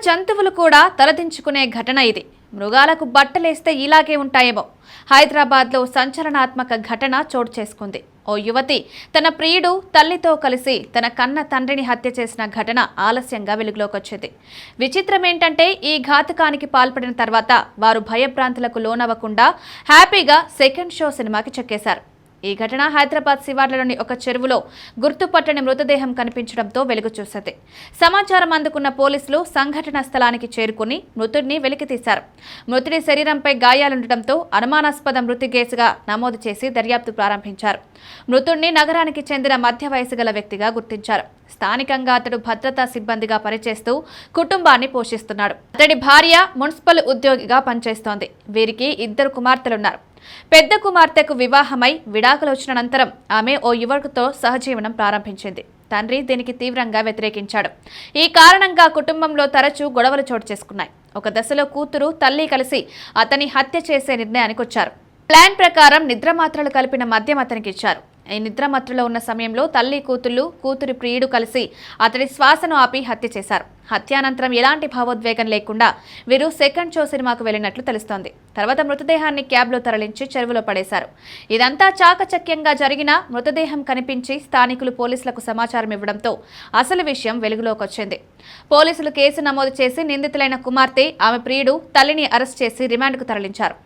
జంతువులు కూడా తలదించుకునే ఘటన ఇది. మృగాలకు బట్టలేస్తే ఇలాగే ఉంటాయేమో. హైదరాబాద్లో సంచలనాత్మక ఘటన చోటు చేసుకుంది. ఓ యువతి తన ప్రియుడు తల్లితో కలిసి తన కన్న తండ్రిని హత్య చేసిన ఘటన ఆలస్యంగా వెలుగులోకొచ్చింది. విచిత్రం ఏంటంటే ఈ ఘాతుకానికి పాల్పడిన తర్వాత వారు భయభ్రాంతులకు లోనవ్వకుండా హ్యాపీగా సెకండ్ షో సినిమాకి చెక్కేశారు. ఈ ఘటన హైదరాబాద్ శివార్లలోని ఒక చెరువులో గుర్తుపట్టని మృతదేహం కనిపించడంతో వెలుగు చూసింది. సమాచారం అందుకున్న పోలీసులు సంఘటన స్థలానికి చేరుకుని మృతుడిని వెలికితీశారు. మృతుడి శరీరంపై గాయాలుండటంతో అనుమానాస్పద మృతి కేసుగా నమోదు చేసి దర్యాప్తు ప్రారంభించారు. మృతుడిని నగరానికి చెందిన మధ్య వయసు గల వ్యక్తిగా గుర్తించారు. స్థానికంగా అతడు భద్రతా సిబ్బందిగా పనిచేస్తూ కుటుంబాన్ని పోషిస్తున్నాడు. అతడి భార్య మున్సిపల్ ఉద్యోగిగా పనిచేస్తోంది. వీరికి 2 కుమార్తెలున్నారు. పెద్ద కుమార్తెకు వివాహమై విడాకులు వచ్చిన అనంతరం ఆమె ఓ యువకుడితో సహజీవనం ప్రారంభించింది. తండ్రి దీనికి తీవ్రంగా వ్యతిరేకించాడు. ఈ కారణంగా కుటుంబంలో తరచూ గొడవలు చోటు చేసుకున్నాయి. ఒక దశలో కూతురు తల్లి కలిసి అతని హత్య చేసే నిర్ణయానికి వచ్చారు. ప్లాన్ ప్రకారం నిద్రమాత్రలు కలిపిన మద్యం అతనికి ఇచ్చారు. ఈ నిద్రమత్తులో ఉన్న సమయంలో తల్లి కూతురి ప్రియుడు కలిసి అతడి శ్వాసను ఆపి హత్య చేశారు. హత్యానంతరం ఎలాంటి భావోద్వేగం లేకుండా వీరు సెకండ్ షో సినిమాకు వెళ్లినట్లు తెలుస్తోంది. తర్వాత మృతదేహాన్ని క్యాబ్లో తరలించి చెరువులో పడేశారు. ఇదంతా చాకచక్యంగా జరిగిన మృతదేహం కనిపించి స్థానికులు పోలీసులకు సమాచారం ఇవ్వడంతో అసలు విషయం వెలుగులోకొచ్చింది. పోలీసులు కేసు నమోదు చేసి నిందితులైన కుమార్తె, ఆమె ప్రియుడు, తల్లిని అరెస్ట్ చేసి రిమాండ్కు తరలించారు.